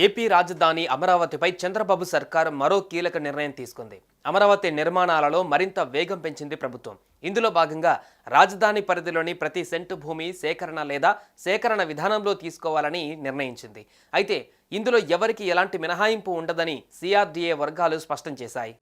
AP రాజధాని అమరావతిపై చంద్రబాబు సర్కార్ మరో కీలక నిర్ణయం తీసుకుంది. అమరావతి నిర్మాణాలలో మరింత వేగం పెంచింది ప్రభుత్వం. ఇందులో భాగంగా రాజధాని పరిధిలోని ప్రతి సెంటు భూమి సేకరణ లేదా సేకరణ విధానంలో తీసుకోవాలని నిర్ణయించింది. అయితే ఇందులో ఎవరికి ఎలాంటి మినహాయింపు ఉండదని సిఆర్డీఏ వర్గాలు స్పష్టం చేశాయి.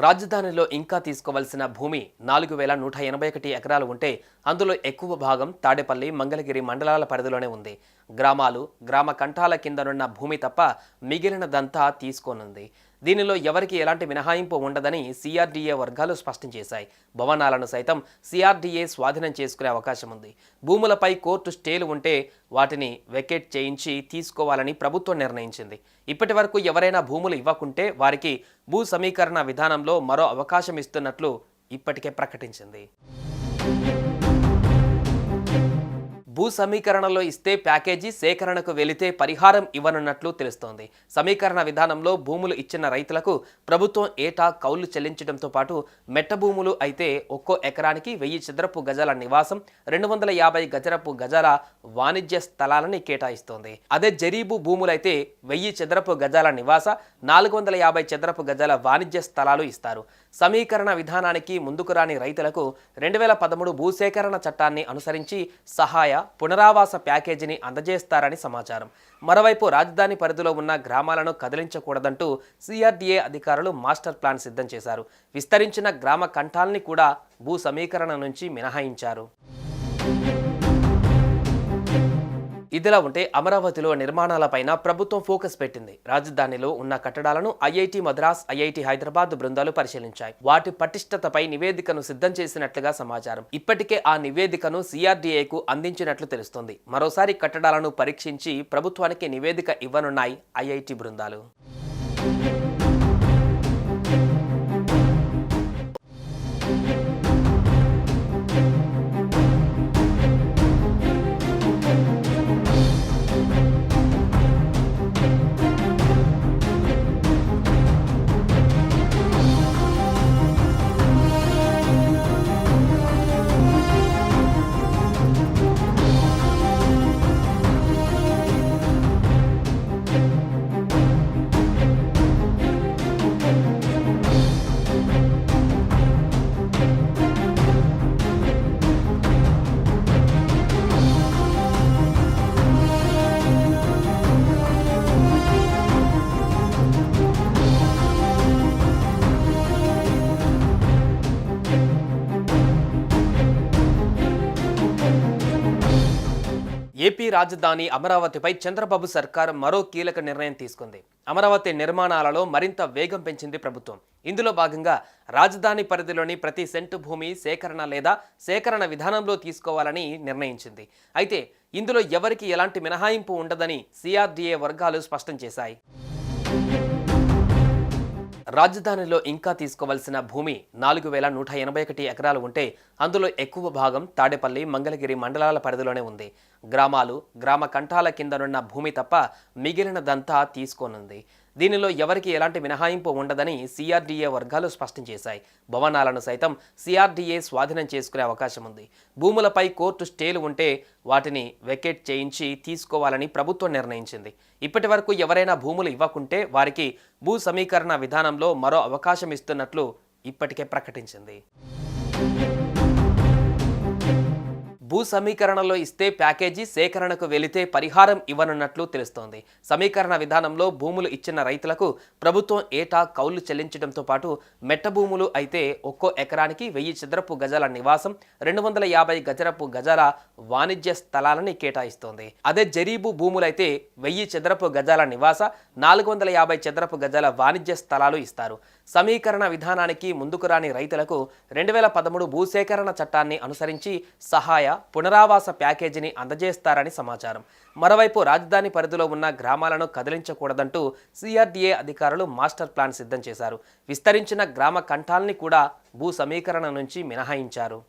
రాజధానిలో ఇంకా తీసుకోవాల్సిన భూమి 4181 ఎకరాలు ఉంటే అందులో ఎక్కువ భాగం తాడేపల్లి, మంగళగిరి మండలాల పరిధిలోనే ఉంది. గ్రామాలు, గ్రామ కంఠాల కిందనున్న భూమి తప్ప మిగిలినదంతా తీసుకోనుంది. దీనిలో ఎవరికి ఎలాంటి మినహాయింపు ఉండదని సిఆర్డీఏ వర్గాలు స్పష్టం చేశాయి. భవనాలను సైతం సిఆర్డీఏ స్వాధీనం చేసుకునే అవకాశం ఉంది. భూములపై కోర్టు స్టేలు ఉంటే వాటిని వెకేట్ చేయించి తీసుకోవాలని ప్రభుత్వం నిర్ణయించింది. ఇప్పటి వరకు ఎవరైనా భూములు ఇవ్వకుంటే వారికి భూ సమీకరణ విధానంలో మరో అవకాశం ఇస్తున్నట్లు ఇప్పటికే ప్రకటించింది. భూ సమీకరణలో ఇస్తే ప్యాకేజీ, సేకరణకు వెళితే పరిహారం ఇవ్వనున్నట్లు తెలుస్తోంది. సమీకరణ విధానంలో భూములు ఇచ్చిన రైతులకు ప్రభుత్వం ఏటా కౌలు చెల్లించడంతో పాటు మెట్ట భూములు అయితే ఒక్కో ఎకరానికి 1000 చదరపు గజాల నివాసం, 250 గజరపు గజాల వాణిజ్య స్థలాలని కేటాయిస్తోంది. అదే జరీబు భూములైతే 1000 చదరపు గజాల నివాస, 450 చదరపు గజాల వాణిజ్య స్థలాలు ఇస్తారు. సమీకరణ విధానానికి ముందుకు రాని రైతులకు 2013 భూసేకరణ చట్టాన్ని అనుసరించి సహాయ, పునరావాస ప్యాకేజీని అందజేస్తారని సమాచారం. మరోవైపు రాజధాని పరిధిలో ఉన్న గ్రామాలను కదిలించకూడదంటూ సిఆర్డీఏ అధికారులు మాస్టర్ ప్లాన్ సిద్ధం చేశారు. విస్తరించిన గ్రామ కంఠాల్ని కూడా భూ సమీకరణ నుంచి మినహాయించారు. ఇదిలా ఉంటే అమరావతిలో నిర్మాణాలపైన ప్రభుత్వం ఫోకస్ పెట్టింది. రాజధానిలో ఉన్న కట్టడాలను ఐఐటి మద్రాస్, ఐఐటి హైదరాబాద్ బృందాలు పరిశీలించాయి. వాటి పటిష్టతపై నివేదికను సిద్ధం చేసినట్లుగా సమాచారం. ఇప్పటికే ఆ నివేదికను సిఆర్డీఏకు అందించినట్లు తెలుస్తోంది. మరోసారి కట్టడాలను పరీక్షించి ప్రభుత్వానికి నివేదిక ఇవ్వనున్నాయి ఐఐటి బృందాలు. ఏపీ రాజధాని అమరావతిపై చంద్రబాబు సర్కార్ మరో కీలక నిర్ణయం తీసుకుంది. అమరావతి నిర్మాణాలలో మరింత వేగం పెంచింది ప్రభుత్వం. ఇందులో భాగంగా రాజధాని పరిధిలోని ప్రతి సెంటు భూమి సేకరణ లేదా సేకరణ విధానంలో తీసుకోవాలని నిర్ణయించింది. అయితే ఇందులో ఎవరికి ఎలాంటి మినహాయింపు ఉండదని సిఆర్డీఏ వర్గాలు స్పష్టం చేశాయి. రాజధానిలో ఇంకా తీసుకోవాల్సిన భూమి 4181 ఎకరాలు ఉంటే అందులో ఎక్కువ భాగం తాడేపల్లి, మంగళగిరి మండలాల పరిధిలోనే ఉంది. గ్రామాలు, గ్రామ కంఠాల కిందనున్న భూమి తప్ప మిగిలినదంతా తీసుకోనుంది. దీనిలో ఎవరికి ఎలాంటి మినహాయింపు ఉండదని సిఆర్డీఏ వర్గాలు స్పష్టం చేశాయి. భవనాలను సైతం సిఆర్డీఏ స్వాధీనం చేసుకునే అవకాశం ఉంది. భూములపై కోర్టు స్టేలు ఉంటే వాటిని వెకేట్ చేయించి తీసుకోవాలని ప్రభుత్వం నిర్ణయించింది. ఇప్పటి వరకు ఎవరైనా భూములు ఇవ్వకుంటే వారికి భూ సమీకరణ విధానంలో మరో అవకాశం ఇస్తున్నట్లు ఇప్పటికే ప్రకటించింది. భూ భూ సమీకరణలో ఇస్తే ప్యాకేజీ సేకరణకు వెళితే పరిహారం ఇవ్వనున్నట్లు తెలుస్తోంది. సమీకరణ విధానంలో భూములు ఇచ్చిన రైతులకు ప్రభుత్వం ఏటా కౌలు చెల్లించడంతో పాటు మెట్ట భూములు అయితే ఒక్కో ఎకరానికి 1000 చదరపు గజాల నివాసం, 250 చదరపు గజాల వాణిజ్య స్థలాలని కేటాయిస్తోంది. అదే జరీబు భూములైతే 1000 చదరపు గజాల నివాస, 450 చదరపు గజాల వాణిజ్య స్థలాలు ఇస్తారు. సమీకరణ విధానానికి ముందుకు రాని రైతులకు 2013 భూసేకరణ చట్టాన్ని అనుసరించి సహాయ పునరావాస ప్యాకేజీని అందజేస్తారని సమాచారం. మరోవైపు రాజధాని పరిధిలో ఉన్న గ్రామాలను కదిలించకూడదంటూ సిఆర్డీఏ అధికారులు మాస్టర్ ప్లాన్ సిద్ధం చేశారు. విస్తరించిన గ్రామ కంఠాల్ని కూడా భూ సమీకరణ నుంచి మినహాయించారు.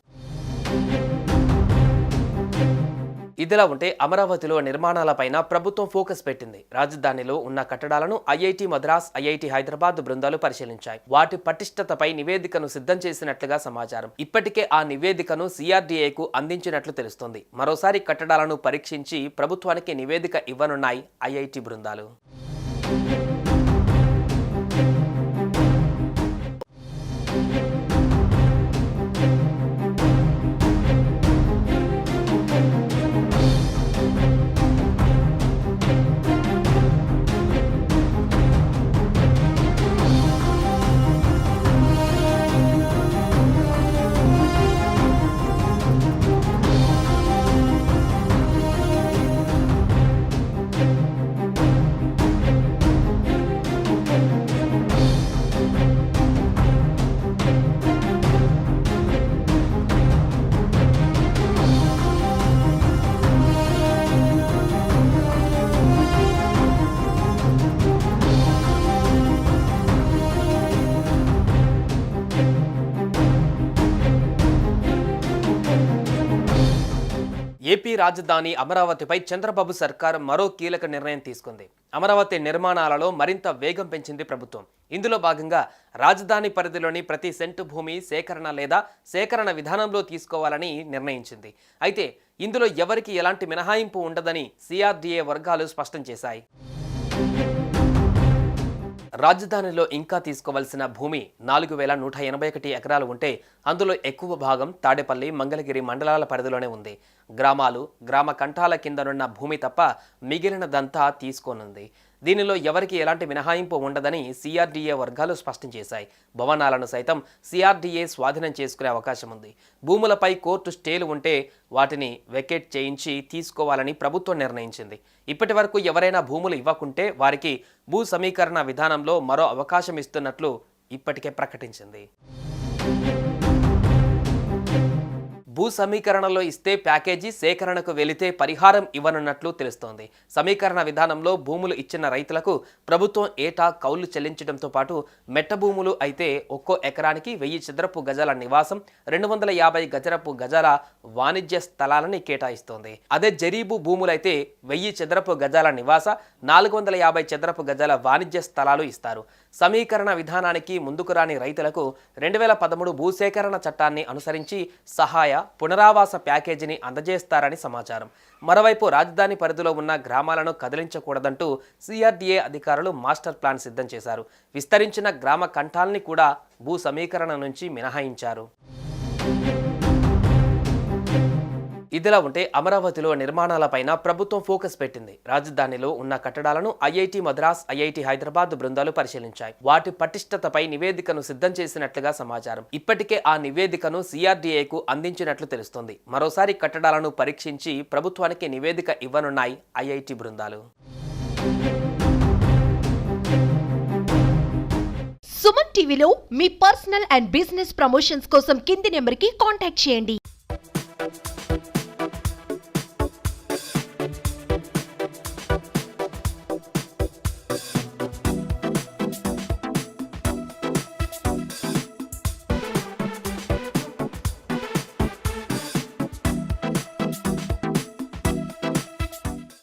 ఇదిలా ఉంటే అమరావతిలో నిర్మాణాలపైన ప్రభుత్వం ఫోకస్ పెట్టింది. రాజధానిలో ఉన్న కట్టడాలను ఐఐటి మద్రాస్, ఐఐటి హైదరాబాద్ బృందాలు పరిశీలించాయి. వాటి పటిష్టతపై నివేదికను సిద్ధం చేసినట్లుగా సమాచారం. ఇప్పటికే ఆ నివేదికను సిఆర్డీఏకు అందించినట్లు తెలుస్తోంది. మరోసారి కట్టడాలను పరీక్షించి ప్రభుత్వానికి నివేదిక ఇవ్వనున్నాయి ఐఐటి బృందాలు. ఏపీ రాజధాని అమరావతిపై చంద్రబాబు సర్కార్ మరో కీలక నిర్ణయం తీసుకుంది. అమరావతి నిర్మాణాలలో మరింత వేగం పెంచింది ప్రభుత్వం. ఇందులో భాగంగా రాజధాని పరిధిలోని ప్రతి సెంటు భూమి సేకరణ లేదా సేకరణ విధానంలో తీసుకోవాలని నిర్ణయించింది. అయితే ఇందులో ఎవరికి ఎలాంటి మినహాయింపు ఉండదని సిఆర్డీఏ వర్గాలు స్పష్టం చేశాయి. రాజధానిలో ఇంకా తీసుకోవాల్సిన భూమి 4181 ఎకరాలు ఉంటే అందులో ఎక్కువ భాగం తాడేపల్లి, మంగళగిరి మండలాల పరిధిలోనే ఉంది. గ్రామాలు, గ్రామ కంఠాల కిందనున్న భూమి తప్ప మిగిలినదంతా తీసుకోనుంది. దీనిలో ఎవరికి ఎలాంటి మినహాయింపు ఉండదని సిఆర్డీఏ వర్గాలు స్పష్టం చేశాయి. భవనాలను సైతం సిఆర్డీఏ స్వాధీనం చేసుకునే అవకాశం ఉంది. భూములపై కోర్టు స్టేలు ఉంటే వాటిని వెకేట్ చేయించి తీసుకోవాలని ప్రభుత్వం నిర్ణయించింది. ఇప్పటి వరకు ఎవరైనా భూములు ఇవ్వకుంటే వారికి భూ సమీకరణ విధానంలో మరో అవకాశం ఇస్తున్నట్లు ఇప్పటికే ప్రకటించింది. భూ సమీకరణలో ఇస్తే ప్యాకేజీ సేకరణకు వెళితే పరిహారం ఇవ్వనున్నట్లు తెలుస్తోంది. సమీకరణ విధానంలో భూములు ఇచ్చిన రైతులకు ప్రభుత్వం ఏటా కౌలు చెల్లించడంతో పాటు మెట్ట భూములు అయితే ఒక్కో ఎకరానికి 1000 చదరపు గజాల నివాసం, 250 చదరపు గజాల వాణిజ్య స్థలాలని కేటాయిస్తోంది. అదే జరీబు భూములైతే 1000 చదరపు గజాల నివాస, 450 చదరపు గజాల వాణిజ్య స్థలాలు ఇస్తారు. సమీకరణ విధానానికి ముందుకు రాని రైతులకు 2013 భూసేకరణ చట్టాన్ని అనుసరించి సహాయ పునరావాస ప్యాకేజీని అందజేస్తారని సమాచారం. మరోవైపు రాజధాని పరిధిలో ఉన్న గ్రామాలను కదిలించకూడదంటూ సిఆర్డీఏ అధికారులు మాస్టర్ ప్లాన్ సిద్ధం చేశారు. విస్తరించిన గ్రామ కంఠాల్ని కూడా భూ సమీకరణ నుంచి మినహాయించారు. ఇదిలా ఉంటే అమరావతిలో నిర్మాణాలపైన ప్రభుత్వం ఫోకస్ పెట్టింది. రాజధానిలో ఉన్న కట్టడాలను ఐఐటి మద్రాస్, ఐఐటి హైదరాబాద్ బృందాలు పరిశీలించాయి. వాటి పటిష్టతపై నివేదికను సిద్ధం చేసినట్లుగా సమాచారం. ఇప్పటికే ఆ నివేదికను సిఆర్డీఏకు అందించినట్లు తెలుస్తోంది. మరోసారి కట్టడాలను పరీక్షించి ప్రభుత్వానికి నివేదిక ఇవ్వనున్నాయి ఐఐటి బృందాలు. సుమన్ టీవీలో మీ పర్సనల్ అండ్ బిజినెస్ ప్రమోషన్స్ కోసం కింది నెంబర్కి కాంటాక్ట్ చేయండి.